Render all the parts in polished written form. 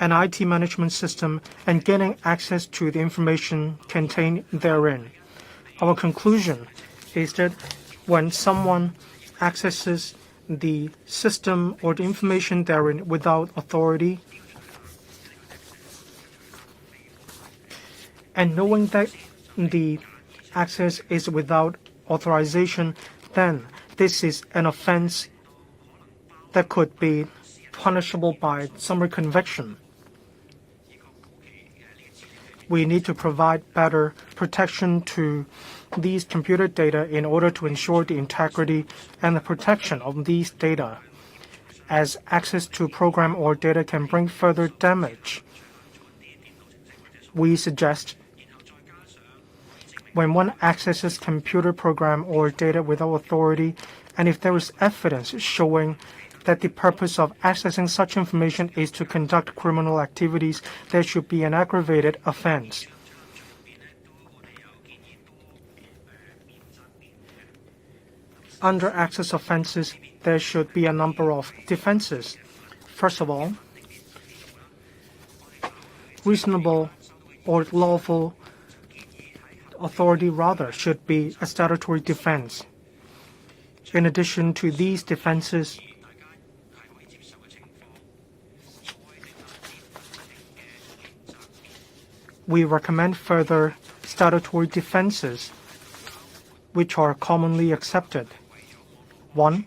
an IT management system and gaining access to the information contained therein. Our conclusion is that when someone accesses the system or the information therein without authority, and knowing that the access is without authorization, then this is an offense that could be punishable by summary conviction. We need to provide better protection to these computer data in order to ensure the integrity and the protection of these data, as access to program or data can bring further damage. We suggest when one accesses computer program or data without authority, and if there is evidence showing that the purpose of accessing such information is to conduct criminal activities, there should be an aggravated offense. Under access offenses, there should be a number of defenses. First of all, reasonable or lawful authority should be a statutory defense. In addition to these defenses, we recommend further statutory defenses which are commonly accepted. 1.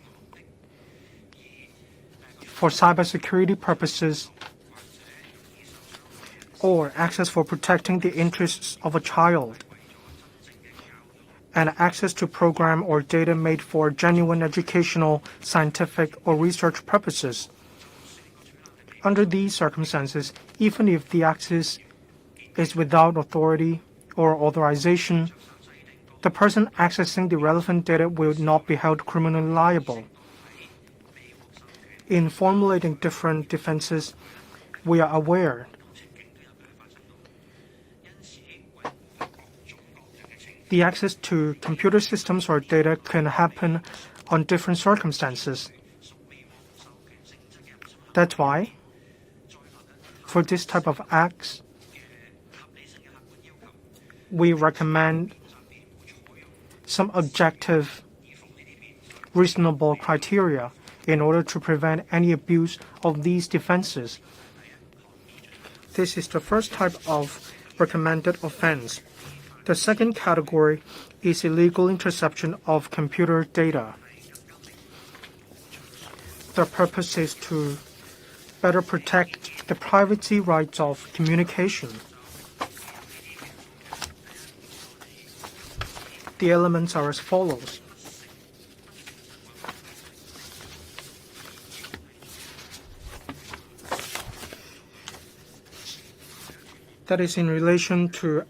For cybersecurity purposes or access for protecting the interests of a child, and access to program or data made for genuine educational, scientific, or research purposes. Under these circumstances, even if the access is without authority or authorization, the person accessing the relevant data will not be held criminally liable. In formulating different defenses, we are aware the access to computer systems or data can happen on different circumstances. That's why, for this type of acts, we recommend some objective, reasonable criteria in order to prevent any abuse of these defenses. This is the first type of recommended offense. The second category is illegal interception of computer data. The purpose is to better protect the privacy rights of communication. The elements are as follows. That is in relation to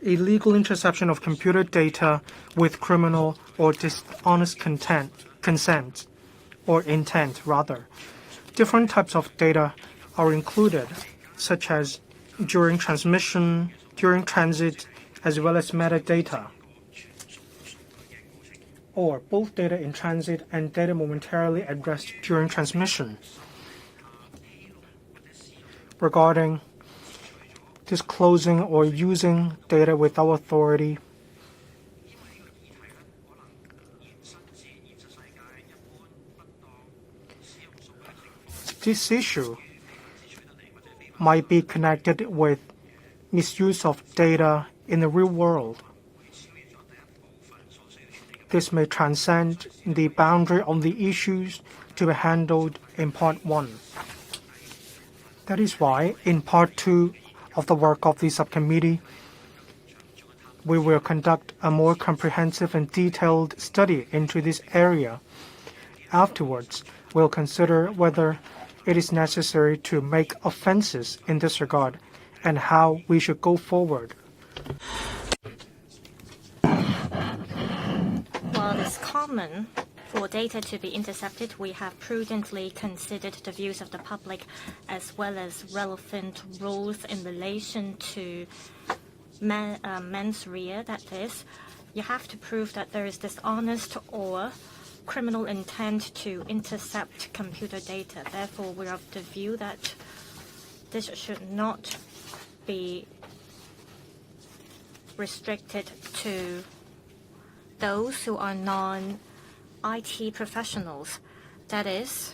illegal interception of computer data with criminal or dishonest consent, or intent rather. Different types of data are included, such as during transmission, during transit, as well as metadata, or both data in transit and data momentarily addressed during transmission. Regarding disclosing or using data without authority, this issue might be connected with misuse of data in the real world. This may transcend the boundary of the issues to be handled in Part 1. That is why, in Part 2 of the work of the subcommittee, we will conduct a more comprehensive and detailed study into this area. Afterwards, we'll consider whether it is necessary to make offenses in this regard and how we should go forward. While it's common for data to be intercepted, we have prudently considered the views of the public as well as relevant rules in relation to mens rea. That is, you have to prove that there is dishonest or criminal intent to intercept computer data. Therefore, we are of the view that this should not be restricted to those who are non-IT professionals. That is,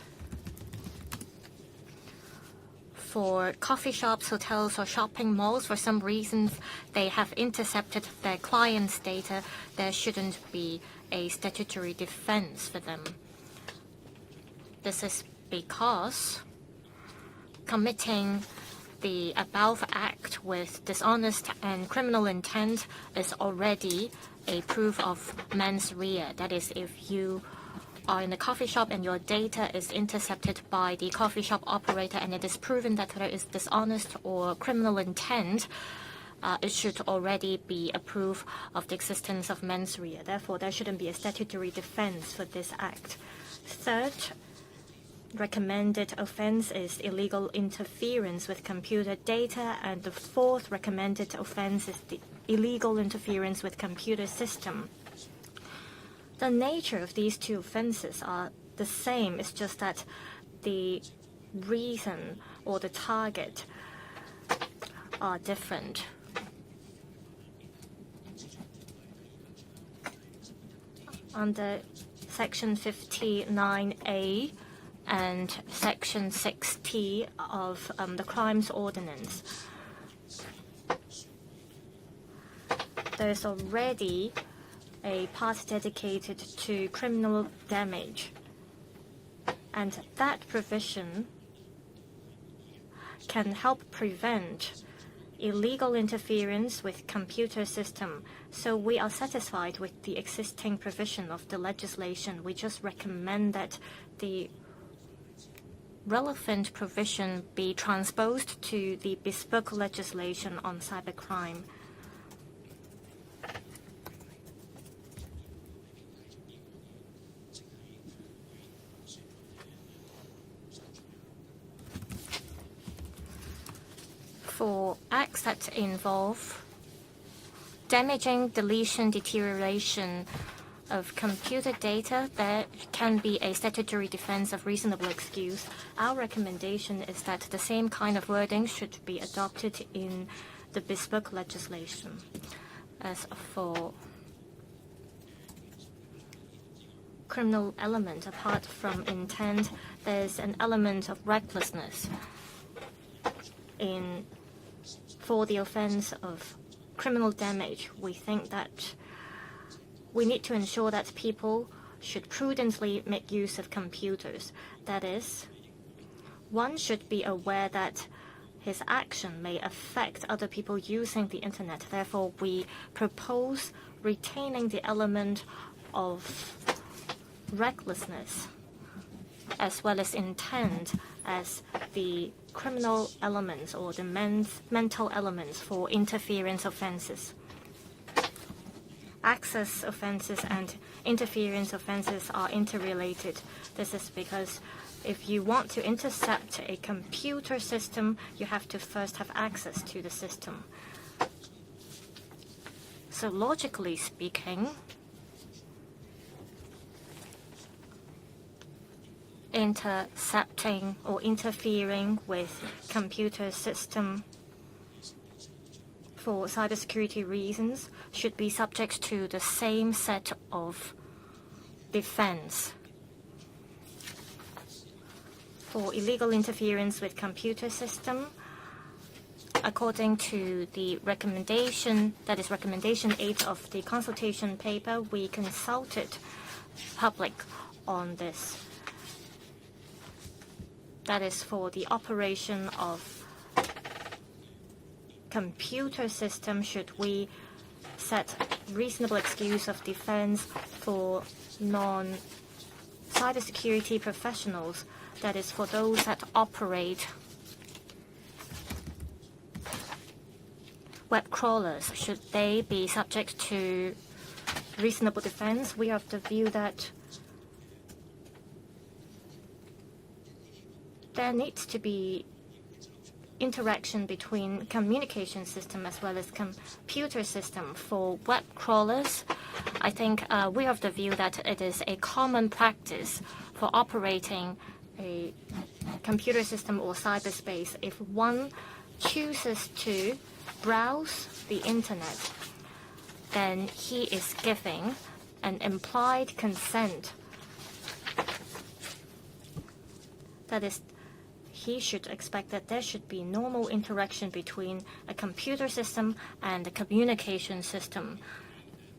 for coffee shops, hotels, or shopping malls, for some reasons they have intercepted their clients' data, there shouldn't be a statutory defense for them. This is because committing the above act with dishonest and criminal intent is already a proof of mens rea. That is, if you are in a coffee shop and your data is intercepted by the coffee shop operator and it is proven that there is dishonest or criminal intent, it should already be a proof of the existence of mens rea. Therefore, there shouldn't be a statutory defense for this act. Third recommended offense is illegal interference with computer data, and the fourth recommended offense is the illegal interference with computer system. The nature of these two offenses are the same. It's just that the reason or the target are different. Under Section 59A and Section 6T of the Crimes Ordinance, there is already a part dedicated to criminal damage, and that provision can help prevent illegal interference with computer system. So we are satisfied with the existing provision of the legislation. We just recommend that the relevant provision be transposed to the bespoke legislation on cybercrime. For acts that involve damaging, deletion, deterioration of computer data, there can be a statutory defense of reasonable excuse. Our recommendation is that the same kind of wording should be adopted in the bespoke legislation. As for criminal element, apart from intent, there's an element of recklessness for the offense of criminal damage. We think that we need to ensure that people should prudently make use of computers. That is, one should be aware that his action may affect other people using the internet. Therefore, we propose retaining the element of recklessness as well as intent as the criminal elements or the mental elements for interference offenses. Access offenses and interference offenses are interrelated. This is because if you want to intercept a computer system, you have to first have access to the system. So logically speaking, intercepting or interfering with computer system for cybersecurity reasons should be subject to the same set of defense. For illegal interference with computer system, according to the recommendation, that is recommendation 8 of the consultation paper, we consulted public on this. That is for the operation of computer system, should we set reasonable excuse of defense for non-cybersecurity professionals, that is for those that operate web crawlers, should they be subject to reasonable defense? We are of the view that there needs to be interaction between communication system as well as computer system. For web crawlers, I think we are of the view that it is a common practice for operating a computer system or cyberspace, if one chooses to browse the internet, then he is giving an implied consent. That is, he should expect that there should be normal interaction between a computer system and a communication system.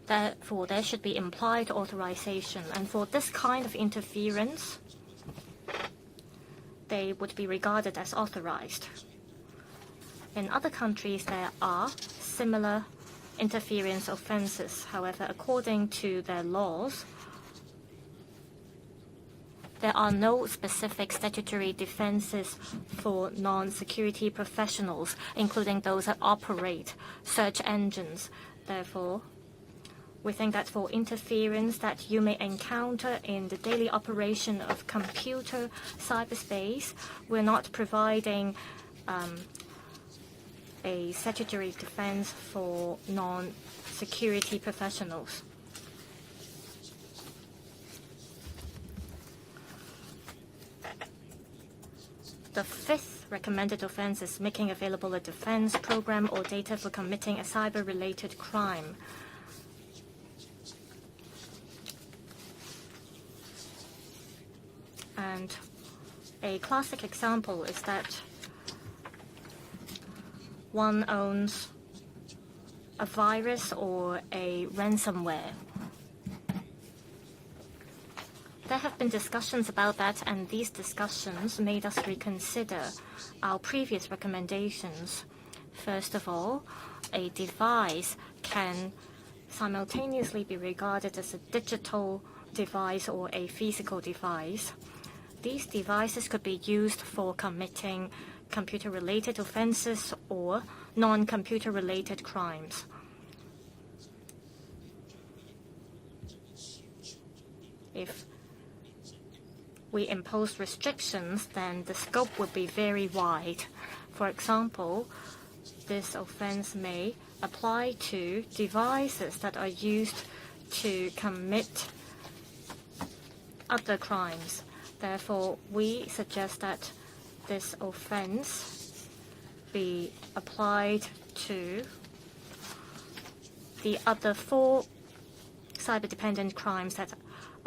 Therefore, there should be implied authorization. And for this kind of interference, they would be regarded as authorized. In other countries, there are similar interference offenses. However, according to their laws, there are no specific statutory defenses for non-security professionals, including those that operate search engines. Therefore, we think that for interference that you may encounter in the daily operation of computer cyberspace, we're not providing a statutory defense for non-security professionals. The fifth recommended offense is making available a defense program or data for committing a cyber-related crime. And a classic example is that one owns a virus or a ransomware. There have been discussions about that, and these discussions made us reconsider our previous recommendations. First of all, a device can simultaneously be regarded as a digital device or a physical device. These devices could be used for committing computer-related offenses or non-computer-related crimes. If we impose restrictions, then the scope would be very wide. For example, this offense may apply to devices that are used to commit other crimes. Therefore, we suggest that this offense be applied to the other 4 cyber-dependent crimes that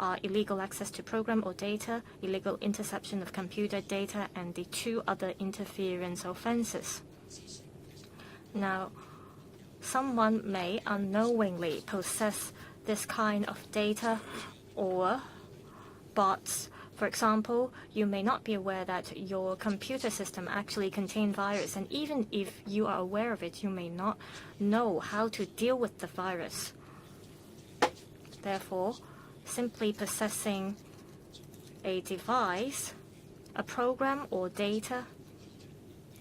are illegal access to program or data, illegal interception of computer data, and the 2 other interference offenses. Now, someone may unknowingly possess this kind of data or bots. For example, you may not be aware that your computer system actually contains virus, and even if you are aware of it, you may not know how to deal with the virus. Therefore, simply possessing a device, a program, or data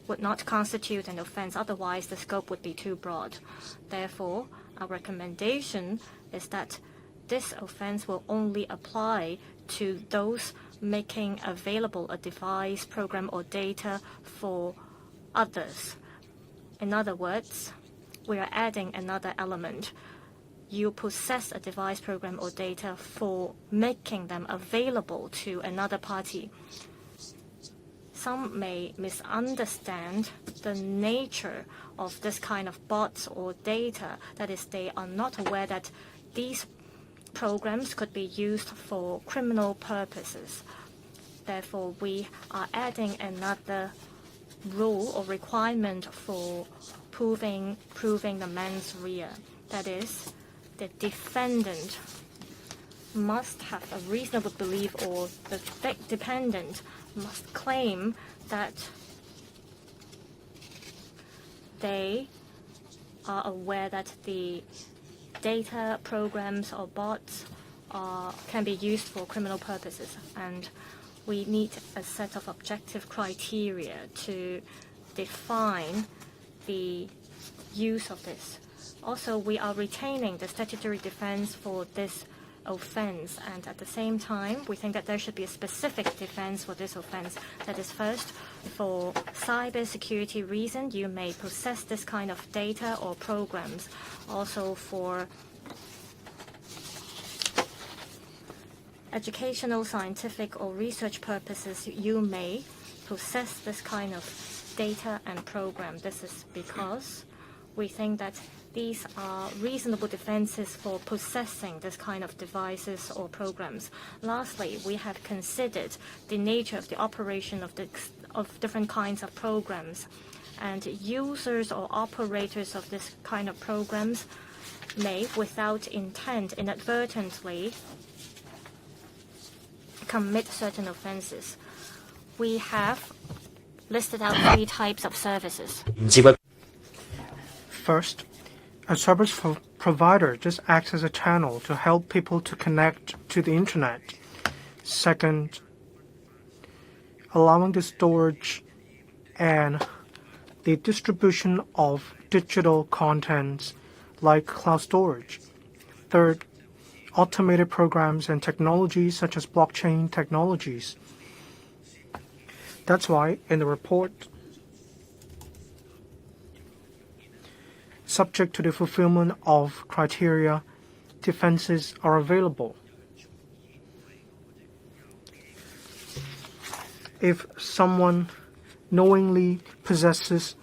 would not constitute an offense. Otherwise, the scope would be too broad. Therefore, our recommendation is that this offense will only apply to those making available a device, program, or data for others. In other words, we are adding another element. You possess a device, program, or data for making them available to another party. Some may misunderstand the nature of this kind of bots or data. That is, they are not aware that these programs could be used for criminal purposes. Therefore, we are adding another rule or requirement for proving the mens rea. That is, the defendant must have a reasonable belief, or the dependent must claim that they are aware that the data, programs, or bots can be used for criminal purposes. And we need a set of objective criteria to define the use of this. Also, we are retaining the statutory defense for this offense, and at the same time, we think that there should be a specific defense for this offense. That is, first, for cyber security reason, you may possess this kind of data or programs. Also, for educational, scientific, or research purposes, you may possess this kind of data and program. This is because we think that these are reasonable defenses for possessing this kind of devices or programs. Lastly, we have considered the nature of the operation of different kinds of programs, and users or operators of this kind of programs may, without intent, inadvertently commit certain offenses. We have listed out 3 types of services. First, a service provider just acts as a channel to help people to connect to the internet. Second, allowing the storage and the distribution of digital contents like cloud storage. Third, automated programs and technologies such as blockchain technologies. That's why in the report, subject to the fulfillment of criteria, defenses are available. If someone knowingly possesses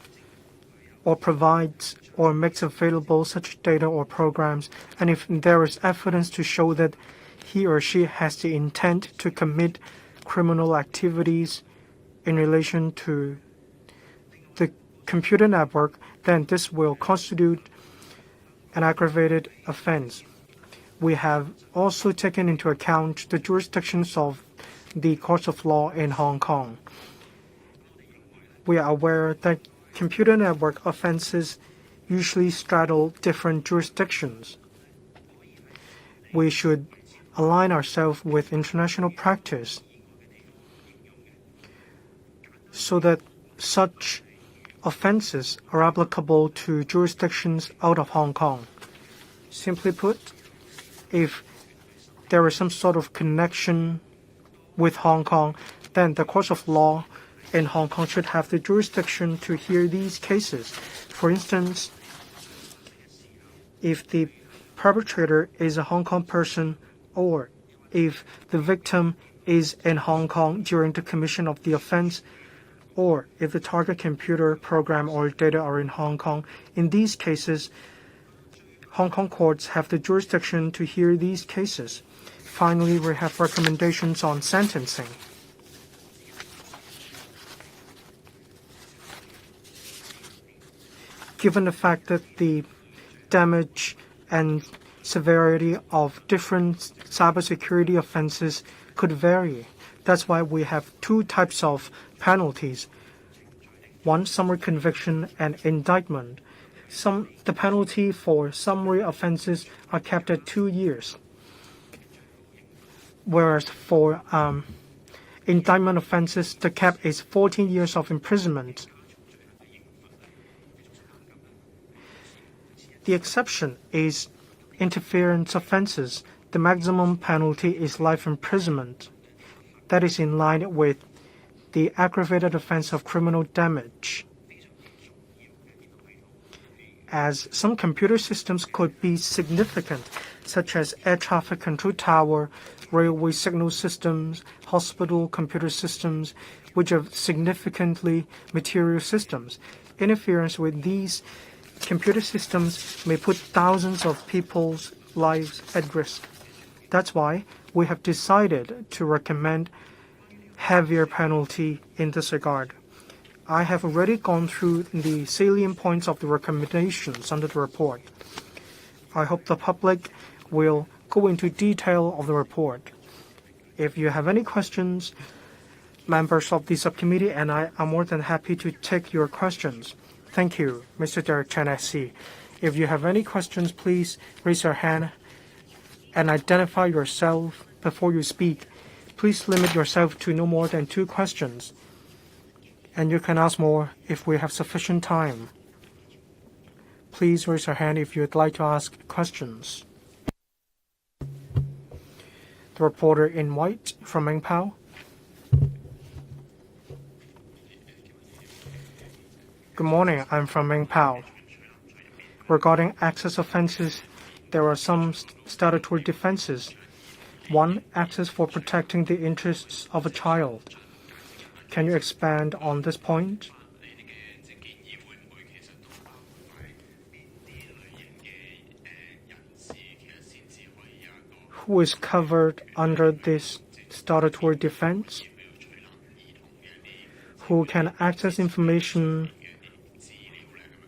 or provides or makes available such data or programs, and if there is evidence to show that he or she has the intent to commit criminal activities in relation to the computer network, then this will constitute an aggravated offense. We have also taken into account the jurisdictions of the courts of law in Hong Kong. We are aware that computer network offenses usually straddle different jurisdictions. We should align ourselves with international practice so that such offenses are applicable to jurisdictions out of Hong Kong. Simply put, if there is some sort of connection with Hong Kong, then the courts of law in Hong Kong should have the jurisdiction to hear these cases. For instance, if the perpetrator is a Hong Kong person, or if the victim is in Hong Kong during the commission of the offense, or if the target computer program or data are in Hong Kong, in these cases, Hong Kong courts have the jurisdiction to hear these cases. Finally, we have recommendations on sentencing. Given the fact that the damage and severity of different cybersecurity offenses could vary, that's why we have 2 types of penalties. One, summary conviction and indictment. The penalty for summary offenses are kept at 2 years, whereas for indictment offenses, the cap is 14 years of imprisonment. The exception is interference offenses. The maximum penalty is life imprisonment. That is in line with the aggravated offense of criminal damage. As some computer systems could be significant, such as air traffic control tower, railway signal systems, hospital computer systems, which are significantly material systems. Interference with these computer systems may put thousands of people's lives at risk. That's why we have decided to recommend heavier penalty in this regard. I have already gone through the salient points of the recommendations under the report. I hope the public will go into detail of the report. If you have any questions, members of the subcommittee and I are more than happy to take your questions. Thank you, Mr. Derek Chen, SC. If you have any questions, please raise your hand and identify yourself before you speak. Please limit yourself to no more than 2 questions, and you can ask more if we have sufficient time. Please raise your hand if you would like to ask questions. The reporter in white from Mengpao. Good morning, I'm from Mengpao. Regarding access offenses, there are some statutory defenses. One, access for protecting the interests of a child. Can you expand on this point? Who is covered under this statutory defense? Who can access information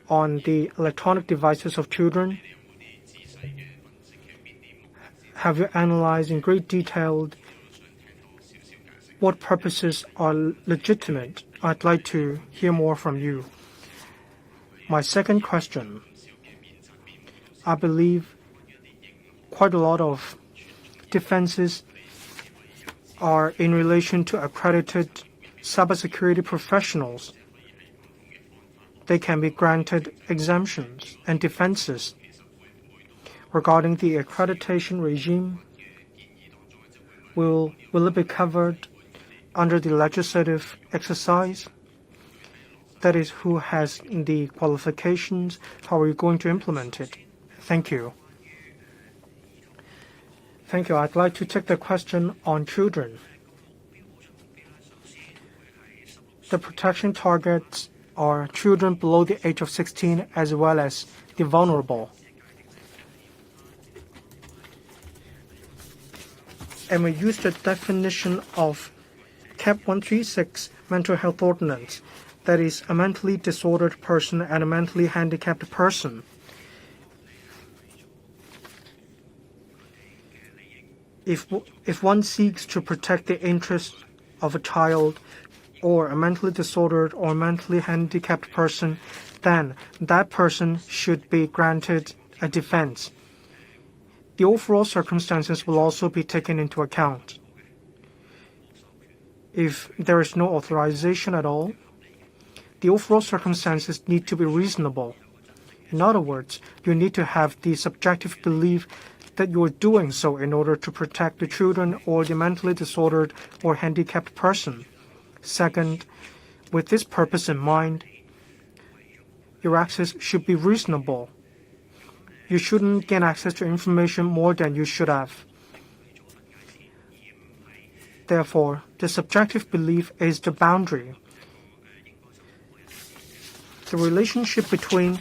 on the electronic devices of children? Have you analyzed in great detail what purposes are legitimate? I'd like to hear more from you. My second question, I believe quite a lot of defenses are in relation to accredited cybersecurity professionals. They can be granted exemptions and defenses. Regarding the accreditation regime, will it be covered under the legislative exercise? That is, who has the qualifications? How are you going to implement it? Thank you. Thank you. I'd like to take the question on children. The protection targets are children below the age of 16 as well as the vulnerable. And we use the definition of CAP 136 Mental Health Ordinance, that is a mentally disordered person and a mentally handicapped person. If one seeks to protect the interests of a child or a mentally disordered or mentally handicapped person, then that person should be granted a defense. The overall circumstances will also be taken into account. If there is no authorization at all, the overall circumstances need to be reasonable. In other words, you need to have the subjective belief that you are doing so in order to protect the children or the mentally disordered or handicapped person. Second, with this purpose in mind, your access should be reasonable. You shouldn't gain access to information more than you should have. Therefore, the subjective belief is the boundary. The relationship between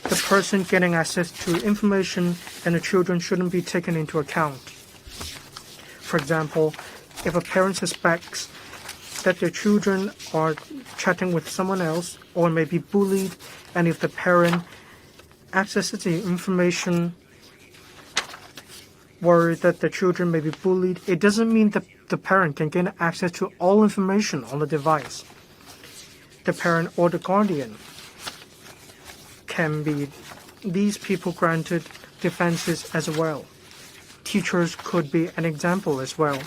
the person getting access to information and the children shouldn't be taken into account. For example, if a parent suspects that their children are chatting with someone else or may be bullied, and if the parent accesses the information worried that the children may be bullied, it doesn't mean that the parent can gain access to all information on the device. The parent or the guardian can be these people granted defenses as well. Teachers could be an example as well.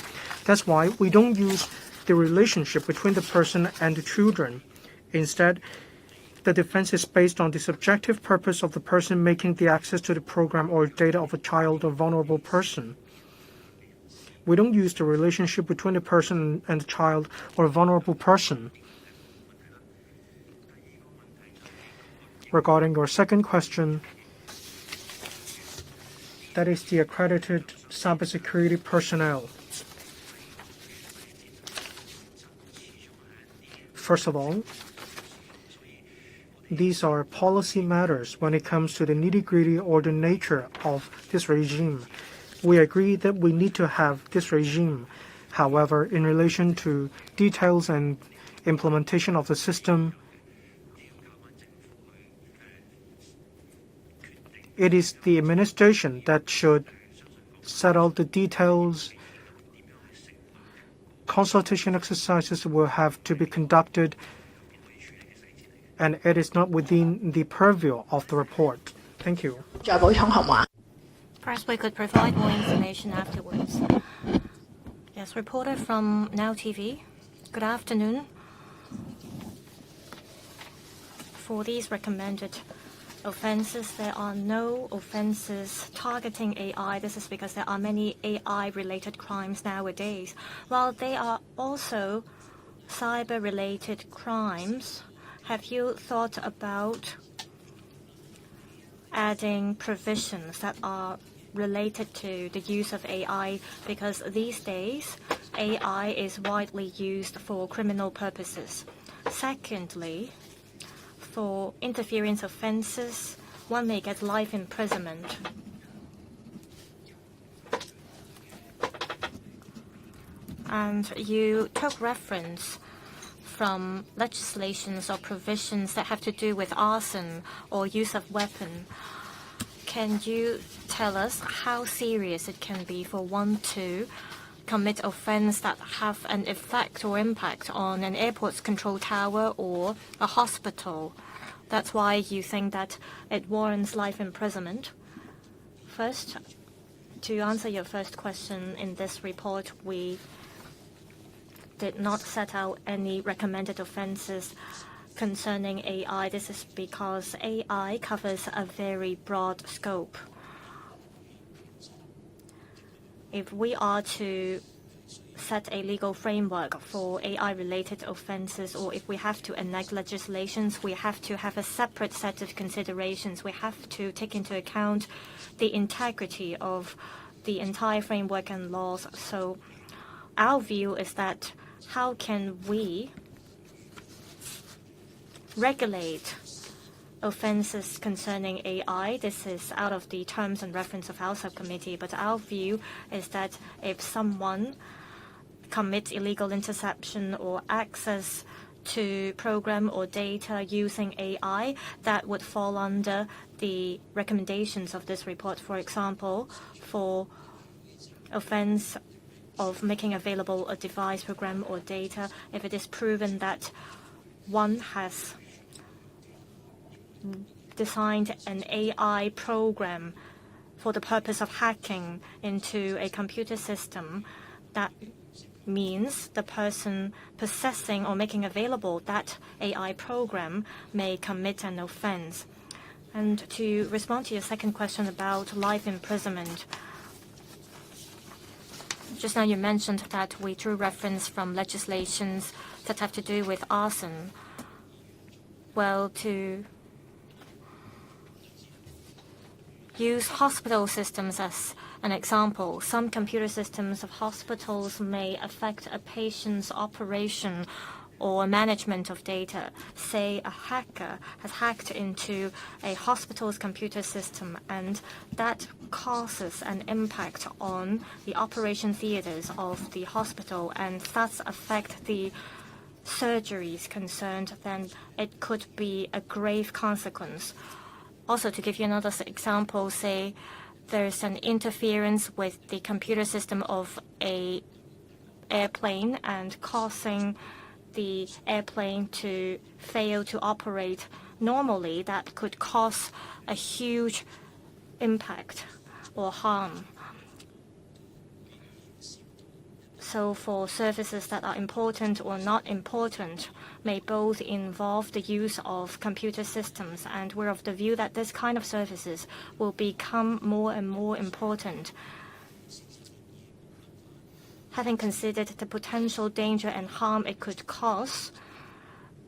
That's why we don't use the relationship between the person and the children. Instead, the defense is based on the subjective purpose of the person making the access to the program or data of a child or vulnerable person. We don't use the relationship between the person and the child or a vulnerable person. Regarding your second question, that is the accredited cybersecurity personnel. First of all, these are policy matters when it comes to the nitty-gritty or the nature of this regime. We agree that we need to have this regime. However, in relation to details and implementation of the system, it is the administration that should set out the details. Consultation exercises will have to be conducted, and it is not within the purview of the report. Thank you. Perhaps we could provide more information afterwards. Yes, reporter from Now TV. Good afternoon. For these recommended offenses, there are no offenses targeting AI. This is because there are many AI-related crimes nowadays. While there are also cyber-related crimes, have you thought about adding provisions that are related to the use of AI? Because these days, AI is widely used for criminal purposes. Secondly, for interference offenses, one may get life imprisonment. And you took reference from legislations or provisions that have to do with arson or use of weapon. Can you tell us how serious it can be for one to commit offense that have an effect or impact on an airport's control tower or a hospital? That's why you think that it warrants life imprisonment. First, to answer your first question, in this report, we did not set out any recommended offenses concerning AI. This is because AI covers a very broad scope. If we are to set a legal framework for AI-related offenses, or if we have to enact legislations, we have to have a separate set of considerations. We have to take into account the integrity of the entire framework and laws. So our view is that how can we regulate offenses concerning AI? This is out of the terms and reference of our subcommittee, but our view is that if someone commits illegal interception or access to program or data using AI, that would fall under the recommendations of this report. For example, for offense of making available a device, program, or data, if it is proven that one has designed an AI program for the purpose of hacking into a computer system, that means the person possessing or making available that AI program may commit an offense. And to respond to your second question about life imprisonment, just now you mentioned that we drew reference from legislations that have to do with arson. Well, to use hospital systems as an example, some computer systems of hospitals may affect a patient's operation or management of data. Say a hacker has hacked into a hospital's computer system, and that causes an impact on the operation theaters of the hospital, and thus affect the surgeries concerned, then it could be a grave consequence. Also, to give you another example, say there's an interference with the computer system of an airplane and causing the airplane to fail to operate normally, that could cause a huge impact or harm. So for services that are important or not important may both involve the use of computer systems, and we're of the view that this kind of services will become more and more important. Having considered the potential danger and harm it could cause,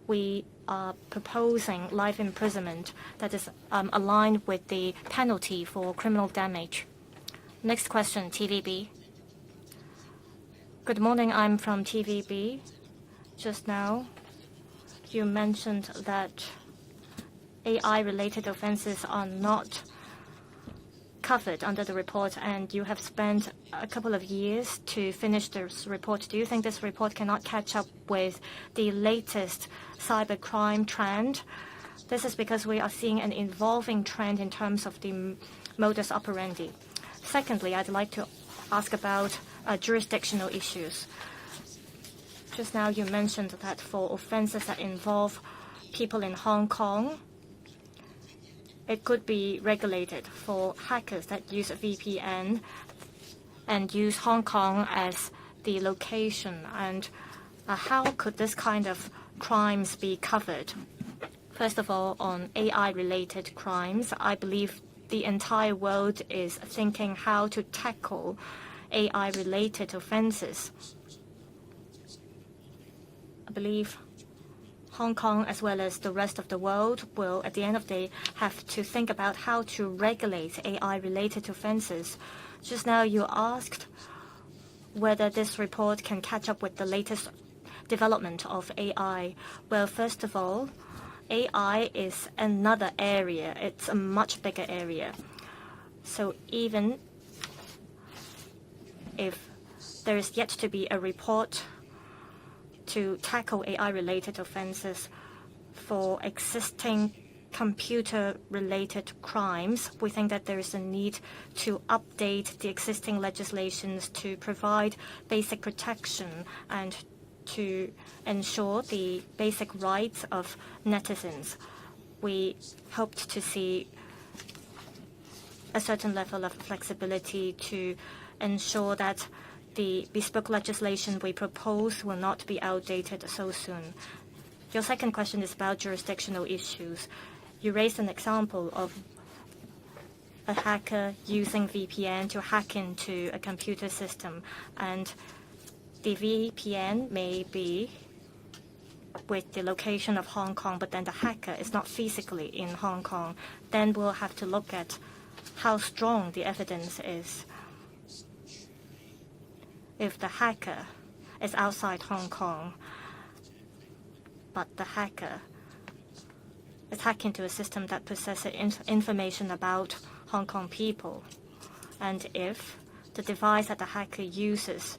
we are proposing life imprisonment that is aligned with the penalty for criminal damage. Next question, TVB. Good morning, I'm from TVB. Just now, you mentioned that AI-related offenses are not covered under the report, and you have spent a couple of years to finish this report. Do you think this report cannot catch up with the latest cybercrime trend? This is because we are seeing an evolving trend in terms of the modus operandi. Secondly, I'd like to ask about jurisdictional issues. Just now you mentioned that for offenses that involve people in Hong Kong, it could be regulated. For hackers that use a VPN and use Hong Kong as the location, and how could this kind of crimes be covered? First of all, on AI-related crimes, I believe the entire world is thinking how to tackle AI-related offenses. I believe Hong Kong, as well as the rest of the world, will, at the end of the day, have to think about how to regulate AI-related offenses. Just now you asked whether this report can catch up with the latest development of AI. Well, first of all, AI is another area. It's a much bigger area. So even if there is yet to be a report to tackle AI-related offenses for existing computer-related crimes, we think that there is a need to update the existing legislations to provide basic protection and to ensure the basic rights of netizens. We hoped to see a certain level of flexibility to ensure that the bespoke legislation we propose will not be outdated so soon. Your second question is about jurisdictional issues. You raised an example of a hacker using VPN to hack into a computer system, and the VPN may be with the location of Hong Kong, but then the hacker is not physically in Hong Kong. Then we'll have to look at how strong the evidence is. If the hacker is outside Hong Kong, but the hacker is hacking into a system that possesses information about Hong Kong people, and if the device that the hacker uses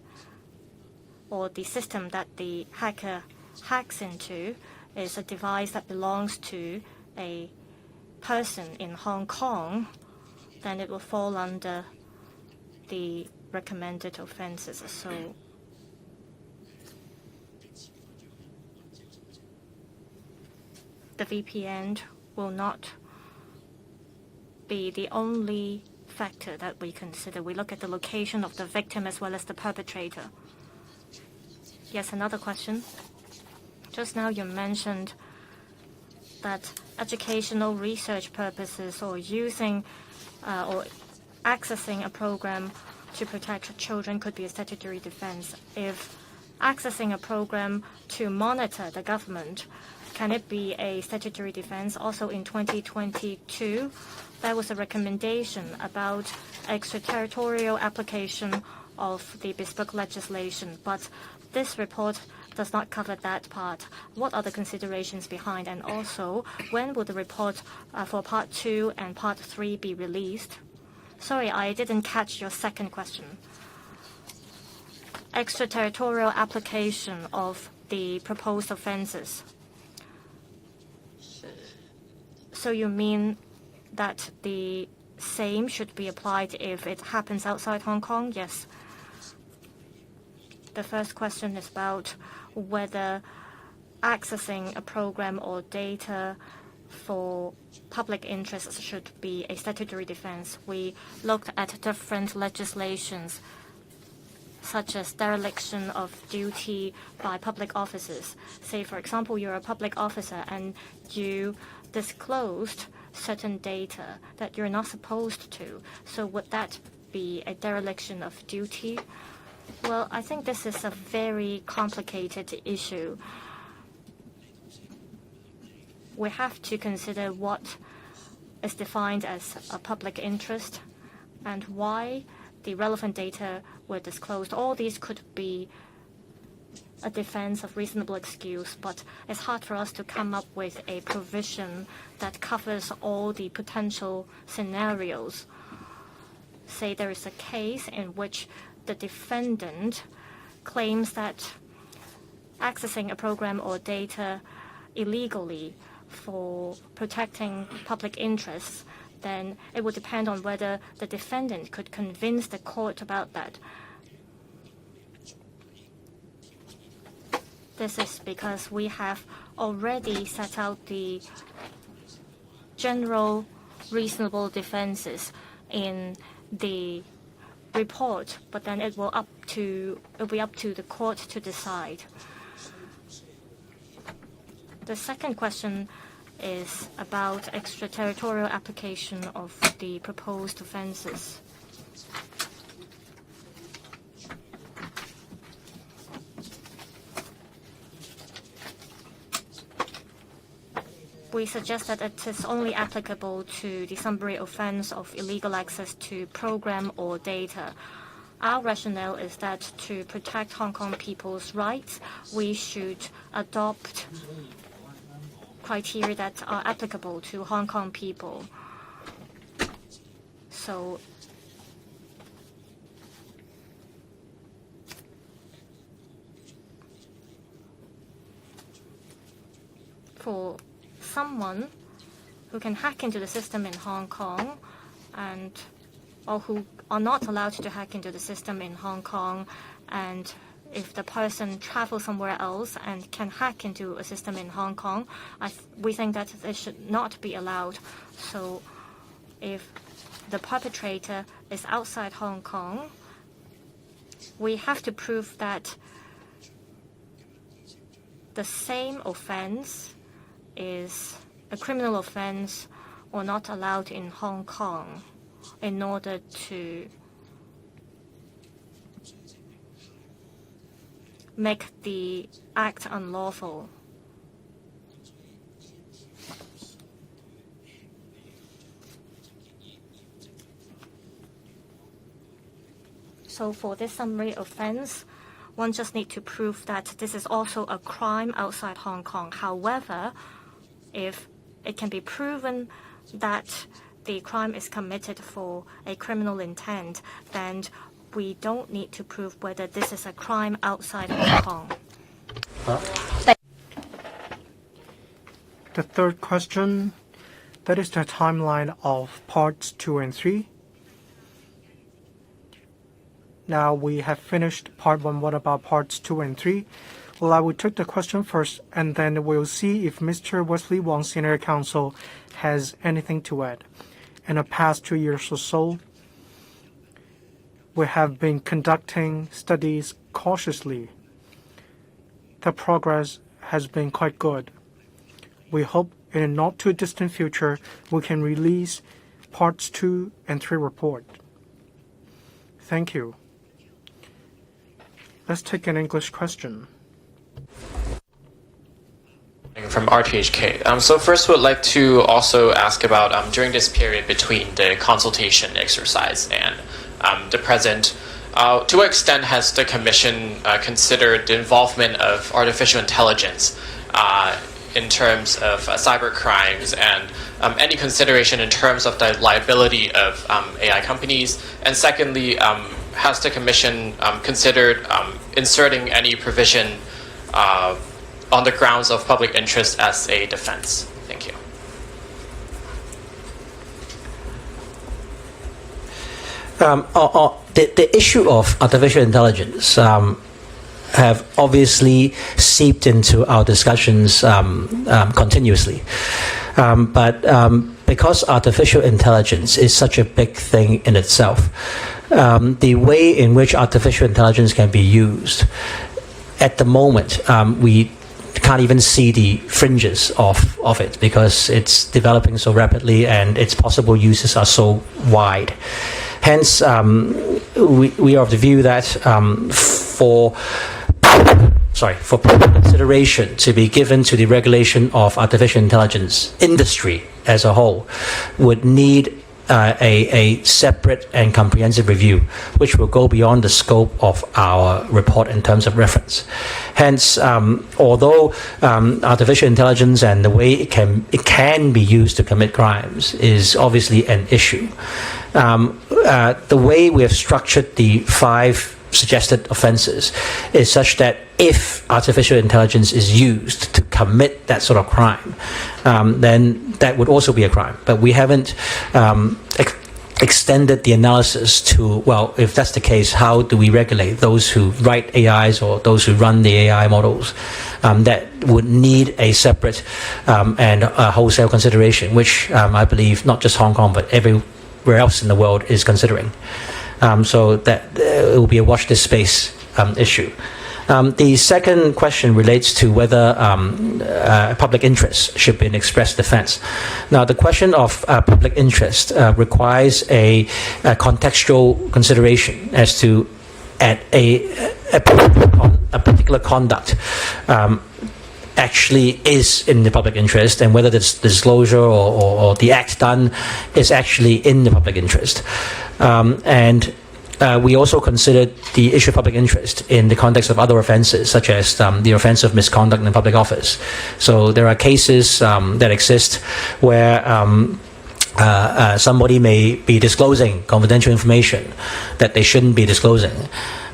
or the system that the hacker hacks into is a device that belongs to a person in Hong Kong, then it will fall under the recommended offenses. So the VPN will not be the only factor that we consider. We look at the location of the victim as well as the perpetrator. Yes, another question. Just now you mentioned that educational research purposes or using or accessing a program to protect children could be a statutory defense. If accessing a program to monitor the government, can it be a statutory defense? Also in 2022, there was a recommendation about extraterritorial application of the bespoke legislation, but this report does not cover that part. What are the considerations behind? And also, when will the report for Part 2 and Part 3 be released? Sorry, I didn't catch your second question. Extraterritorial application of the proposed offenses. So you mean that the same should be applied if it happens outside Hong Kong? Yes. The first question is about whether accessing a program or data for public interests should be a statutory defense. We looked at different legislations, such as dereliction of duty by public officers. Say, for example, you're a public officer and you disclosed certain data that you're not supposed to. So would that be a dereliction of duty? Well, I think this is a very complicated issue. We have to consider what is defined as a public interest and why the relevant data were disclosed. All these could be a defense of reasonable excuse, but it's hard for us to come up with a provision that covers all the potential scenarios. Say there is a case in which the defendant claims that accessing a program or data illegally for protecting public interests, then it would depend on whether the defendant could convince the court about that. This is because we have already set out the general reasonable defenses in the report, but then it will be up to the court to decide. The second question is about extraterritorial application of the proposed offences. We suggest that it is only applicable to the summary offense of illegal access to program or data. Our rationale is that to protect Hong Kong people's rights, we should adopt criteria that are applicable to Hong Kong people. So for someone who can hack into the system in Hong Kong or who are not allowed to hack into the system in Hong Kong, and if the person travels somewhere else and can hack into a system in Hong Kong, we think that they should not be allowed. So if the perpetrator is outside Hong Kong, we have to prove that the same offense is a criminal offense or not allowed in Hong Kong in order to make the act unlawful. So for this summary offense, one just needs to prove that this is also a crime outside Hong Kong. However, if it can be proven that the crime is committed for a criminal intent, then we don't need to prove whether this is a crime outside Hong Kong. The third question, that is the timeline of parts 2 and 3. Now we have finished part 1. What about parts 2 and 3? Well, I will take the question first, and then we'll see if Mr. Wesley Wong, Senior Counsel, has anything to add. In the past 2 years or so, we have been conducting studies cautiously. The progress has been quite good. We hope in a not too distant future we can release parts 2 and 3 report. Thank you. Let's take an English question. From RTHK. So first would like to also ask about during this period between the consultation exercise and the present, to what extent has the Commission considered the involvement of artificial intelligence in terms of cyber crimes, and any consideration in terms of the liability of AI companies? And secondly, has the Commission considered inserting any provision on the grounds of public interest as a defense? Thank you. The issue of artificial intelligence have obviously seeped into our discussions continuously. But because artificial intelligence is such a big thing in itself, the way in which artificial intelligence can be used, at the moment, we can't even see the fringes of it because it's developing so rapidly and its possible uses are so wide. Hence, we are of the view that for consideration to be given to the regulation of artificial intelligence industry as a whole would need a separate and comprehensive review, which will go beyond the scope of our report in terms of reference. Hence, although artificial intelligence and the way it can be used to commit crimes is obviously an issue, the way we have structured the 5 suggested offences is such that if artificial intelligence is used to commit that sort of crime, then that would also be a crime. But we haven't extended the analysis to, well, if that's the case, how do we regulate those who write AIs or those who run the AI models? That would need a separate and a wholesale consideration, which I believe not just Hong Kong but everywhere else in the world is considering. So that it will be a watch this space issue. The second question relates to whether public interest should be an express defense. Now, the question of public interest requires a contextual consideration as to at a particular conduct actually is in the public interest, and whether this disclosure or the act done is actually in the public interest. And we also considered the issue of public interest in the context of other offences, such as the offence of misconduct in public office. So there are cases that exist where somebody may be disclosing confidential information that they shouldn't be disclosing,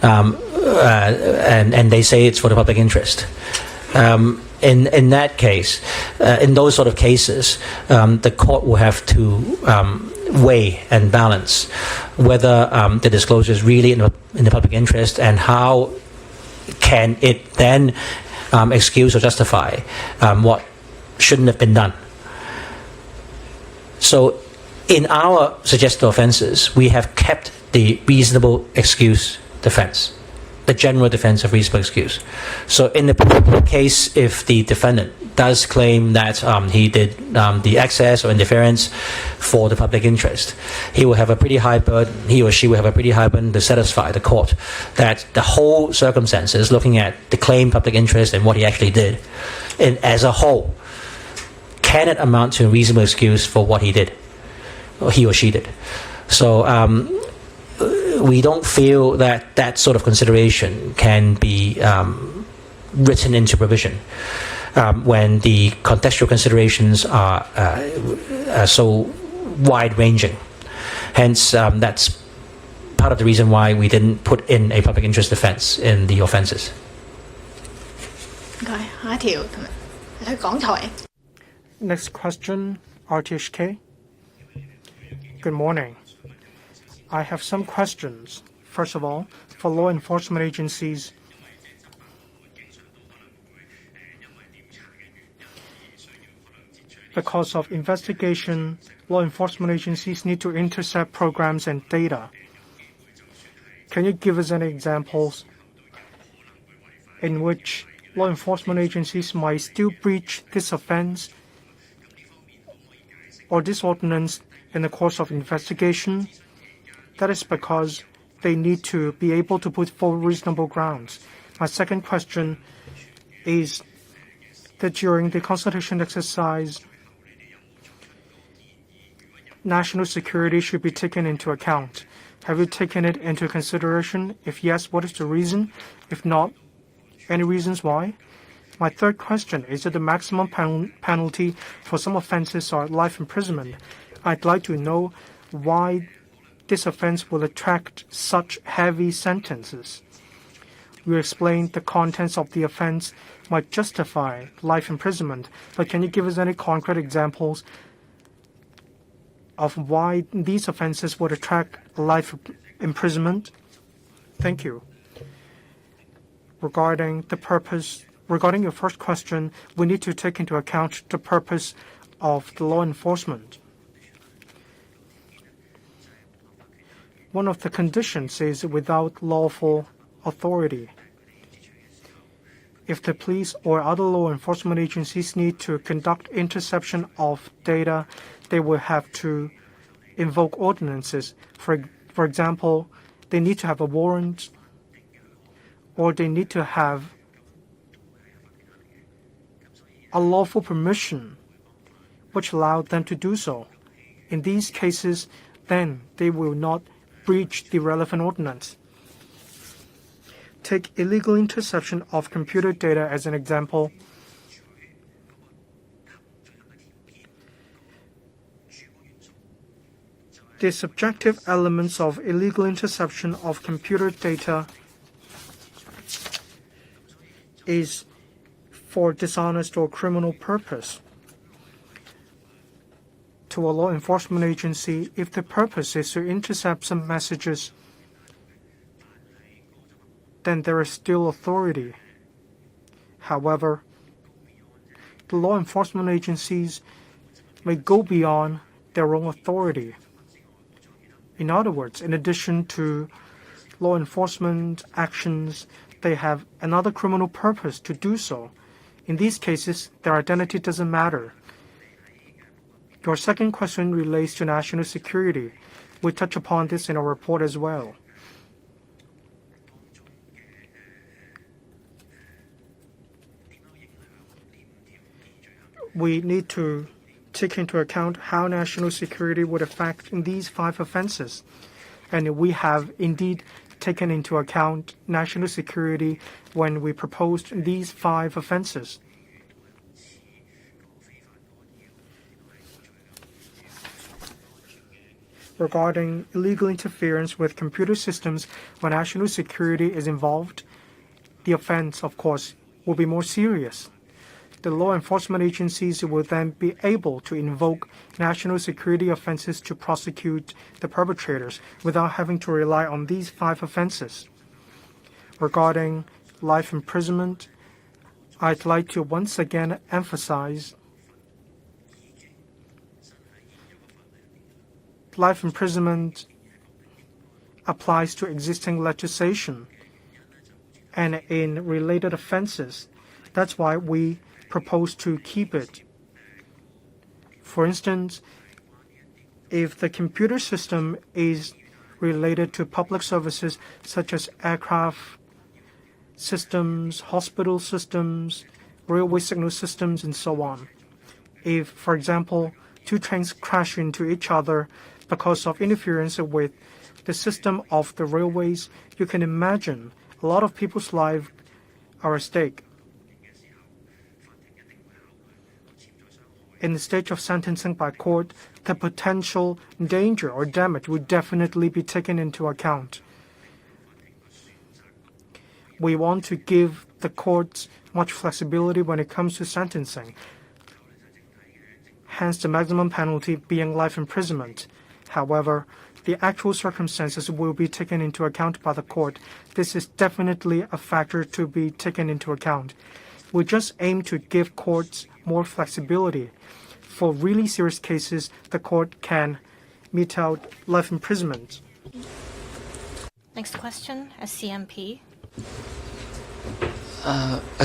and they say it's for the public interest. In that case, in those sort of cases, the court will have to weigh and balance whether the disclosure is really in the public interest, and how can it then excuse or justify what shouldn't have been done. So in our suggested offences, we have kept the reasonable excuse defence, the general defence of reasonable excuse. So in the particular case, if the defendant does claim that he did the excess or interference for the public interest, he will have a pretty high burden, he or she will have a pretty high burden to satisfy the court that the whole circumstances, looking at the claimed public interest and what he actually did, and as a whole, can it amount to a reasonable excuse for what he did, or he or she did. So we don't feel that that sort of consideration can be written into provision when the contextual considerations are so wide-ranging. Hence, that's part of the reason why we didn't put in a public interest defence in the offences. Next question, RTHK. Good morning. I have some questions. First of all, for law enforcement agencies, because of investigation, law enforcement agencies need to intercept programs and data. Can you give us any examples in which law enforcement agencies might still breach this offense or this ordinance in the course of investigation? That is because they need to be able to put forward reasonable grounds. My second question is that during the consultation exercise, national security should be taken into account. Have you taken it into consideration? If yes, what is the reason? If not, any reasons why? My third question is that the maximum penalty for some offenses are life imprisonment. I'd like to know why this offense will attract such heavy sentences. You explained the contents of the offense might justify life imprisonment, but can you give us any concrete examples of why these offenses would attract life imprisonment? Thank you. Regarding your first question, we need to take into account the purpose of the law enforcement. One of the conditions is without lawful authority. If the police or other law enforcement agencies need to conduct interception of data, they will have to invoke ordinances. For example, they need to have a warrant, or they need to have a lawful permission which allowed them to do so. In these cases, then they will not breach the relevant ordinance. Take illegal interception of computer data as an example. The subjective elements of illegal interception of computer data is for dishonest or criminal purpose. To a law enforcement agency, if the purpose is to intercept some messages, then there is still authority. However, the law enforcement agencies may go beyond their own authority. In other words, in addition to law enforcement actions, they have another criminal purpose to do so. In these cases, their identity doesn't matter. Your second question relates to national security. We touch upon this in our report as well. We need to take into account how national security would affect in these 5 offenses. And we have indeed taken into account national security when we proposed these 5 offenses. Regarding illegal interference with computer systems when national security is involved, the offense, of course, will be more serious. The law enforcement agencies will then be able to invoke national security offenses to prosecute the perpetrators without having to rely on these 5 offenses. Regarding life imprisonment, I'd like to once again emphasize life imprisonment applies to existing legislation and in related offenses. That's why we propose to keep it. For instance, if the computer system is related to public services such as aircraft systems, hospital systems, railway signal systems, and so on. If, for example, 2 trains crash into each other because of interference with the system of the railways, you can imagine a lot of people's lives are at stake. In the stage of sentencing by court, the potential danger or damage would definitely be taken into account. We want to give the courts much flexibility when it comes to sentencing, hence the maximum penalty being life imprisonment. However, the actual circumstances will be taken into account by the court. This is definitely a factor to be taken into account. We just aim to give courts more flexibility. For really serious cases, the court can mete out life imprisonment. Next question, SCMP.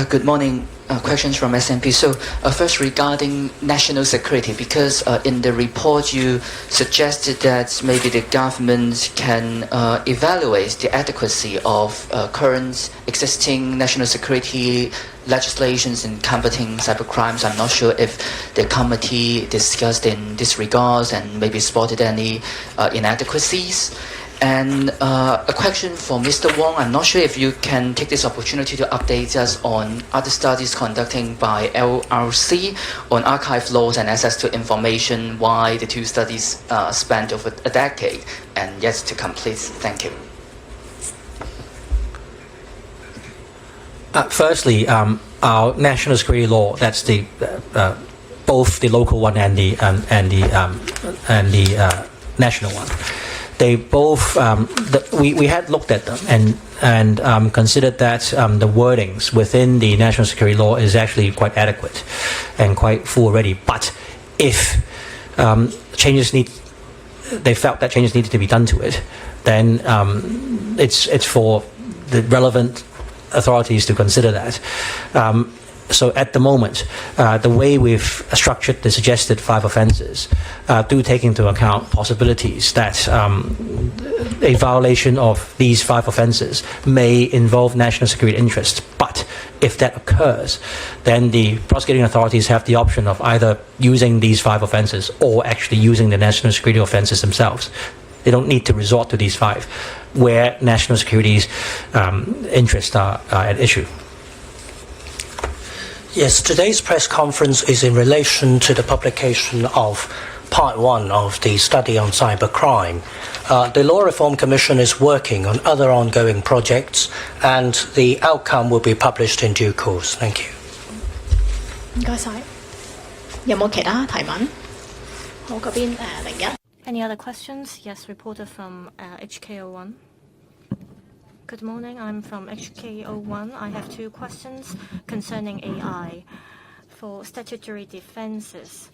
Good morning. Questions from SMP. So first regarding national security, because in the report you suggested that maybe the government can evaluate the adequacy of current existing national security legislations in combating cybercrimes. I'm not sure if the committee discussed in this regard and maybe spotted any inadequacies. And a question for Mr. Wong. I'm not sure if you can take this opportunity to update us on other studies conducted by LRC on archive laws and access to information, why the 2 studies spanned over a decade and yet to complete. Thank you. Firstly, our national security law, that's the both the local one and the national one. They both we had looked at them and considered that the wordings within the national security law is actually quite adequate and quite full already. But if they felt that changes needed to be done to it, then it's for the relevant authorities to consider that. So at the moment, the way we've structured the suggested 5 offences do take into account possibilities that a violation of these 5 offences may involve national security interest. But if that occurs, then the prosecuting authorities have the option of either using these 5 offences or actually using the national security offences themselves. They don't need to resort to these 5 where national security's interests are at issue. Yes, today's press conference is in relation to the publication of Part 1 of the study on cybercrime. The Law Reform Commission is working on other ongoing projects and the outcome will be published in due course. Thank you. 唔該晒。有冇其他提問？好，嗰邊01。Any other questions? Yes, reporter from HK01. Good morning, I'm from HK01. I have 2 questions concerning AI. For statutory defenses,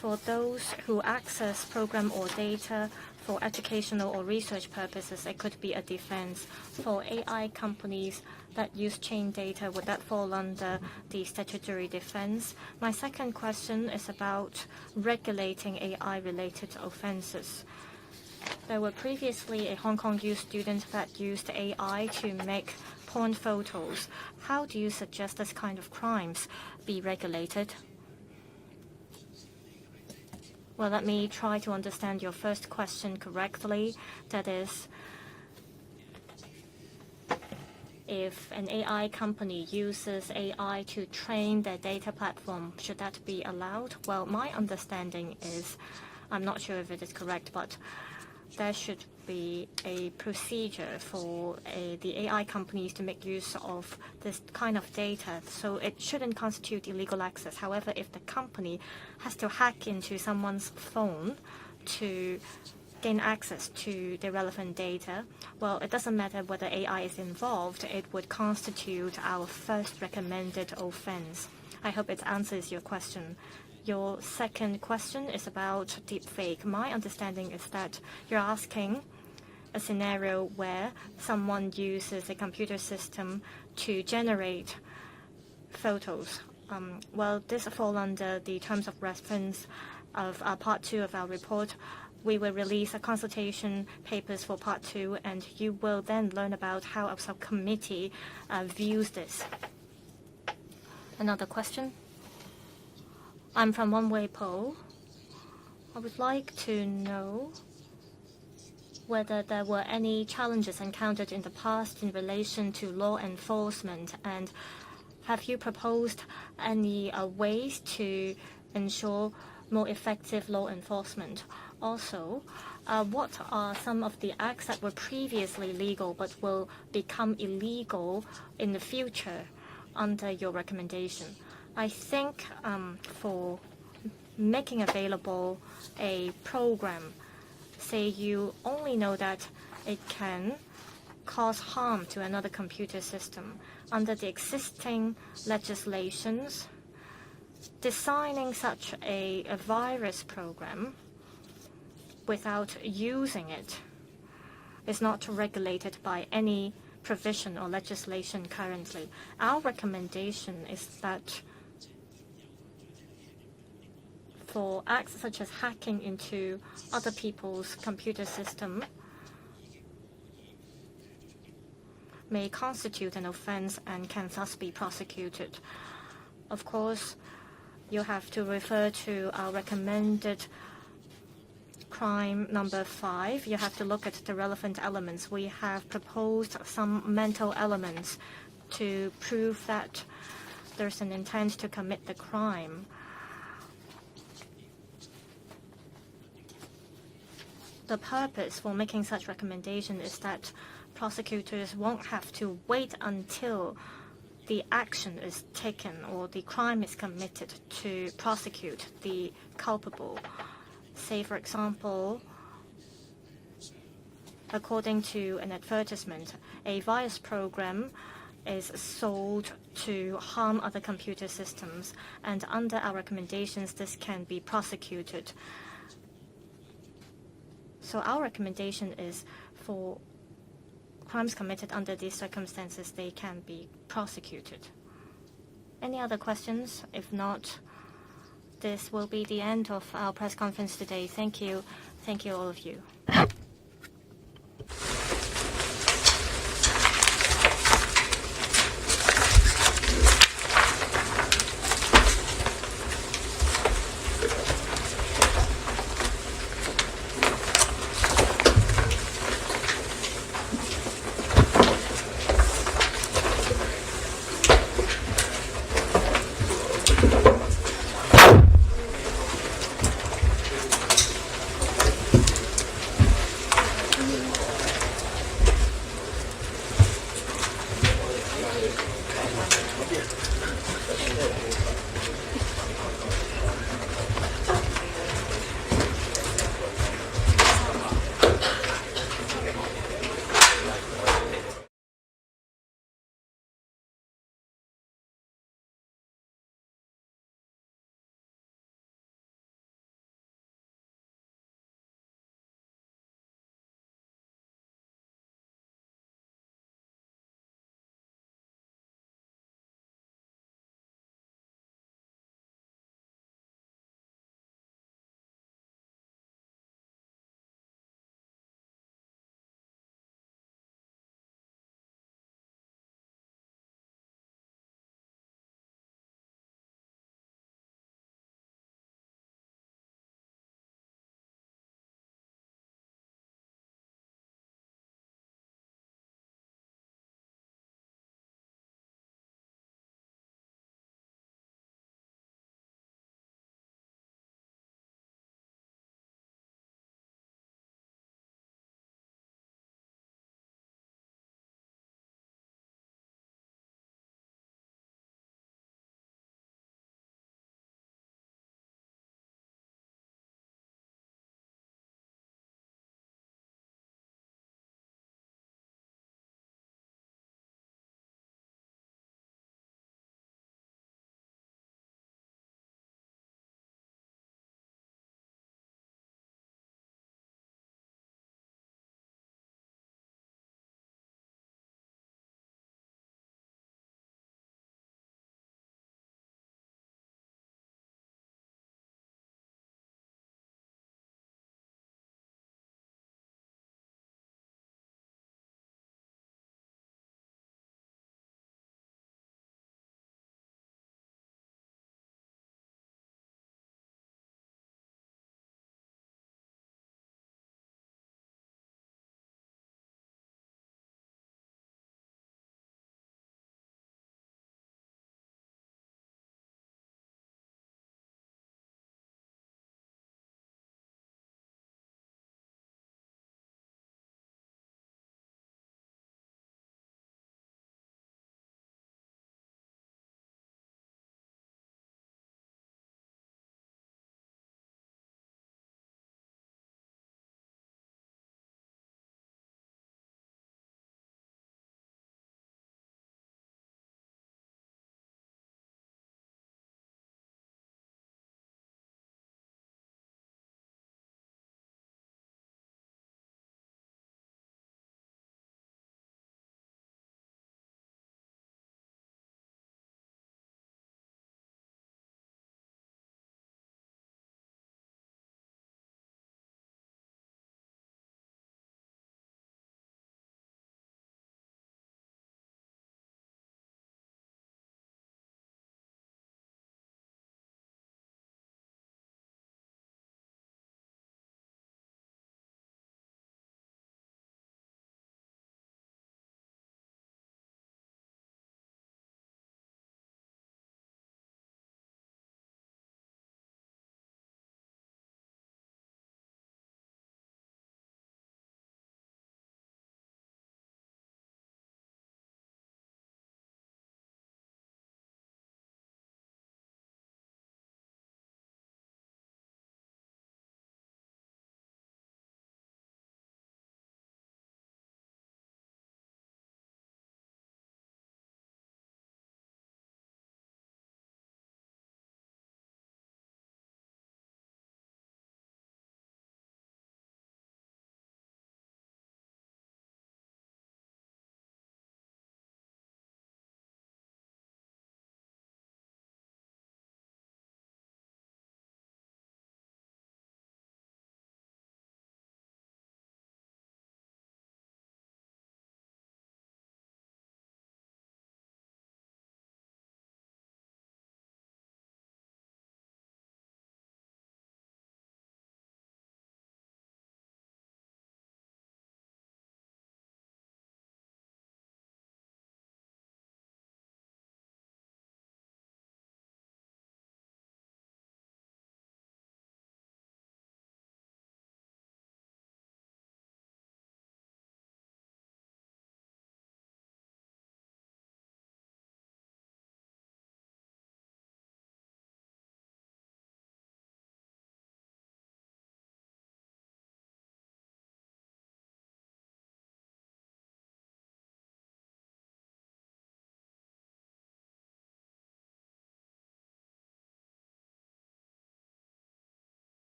for those who access program or data for educational or research purposes, it could be a defense. For AI companies that use chain data, would that fall under the statutory defense? My second question is about regulating AI-related offenses. There were previously a Hong Kong U student that used AI to make porn photos. How do you suggest this kind of crimes be regulated? Well, let me try to understand your first question correctly. That is, if an AI company uses AI to train their data platform, should that be allowed? Well, my understanding is, I'm not sure if it is correct, but there should be a procedure for the AI companies to make use of this kind of data, so it shouldn't constitute illegal access. However, if the company has to hack into someone's phone to gain access to the relevant data, well, it doesn't matter whether AI is involved, it would constitute our first recommended offense. I hope it answers your question. Your second question is about deepfake. My understanding is that you're asking a scenario where someone uses a computer system to generate photos. Well, this falls under the terms of reference of Part 2 of our report. We will release a consultation papers for Part 2, and you will then learn about how our subcommittee views this. Another question? I'm from One Way Poll. I would like to know whether there were any challenges encountered in the past in relation to law enforcement, and have you proposed any ways to ensure more effective law enforcement? Also, what are some of the acts that were previously legal but will become illegal in the future under your recommendation? I think for making available a program, say you only know that it can cause harm to another computer system. Under the existing legislations, designing such a virus program without using it is not regulated by any provision or legislation currently. Our recommendation is that for acts such as hacking into other people's computer system may constitute an offense and can thus be prosecuted. Of course, you have to refer to our recommended crime number 5. You have to look at the relevant elements. We have proposed some mental elements to prove that there's an intent to commit the crime. The purpose for making such recommendation is that prosecutors won't have to wait until the action is taken or the crime is committed to prosecute the culpable. Say, for example, according to an advertisement, a virus program is sold to harm other computer systems, and under our recommendations, this can be prosecuted. So our recommendation is for crimes committed under these circumstances, they can be prosecuted. Any other questions? If not, this will be the end of our press conference today. Thank you. Thank you, all of you.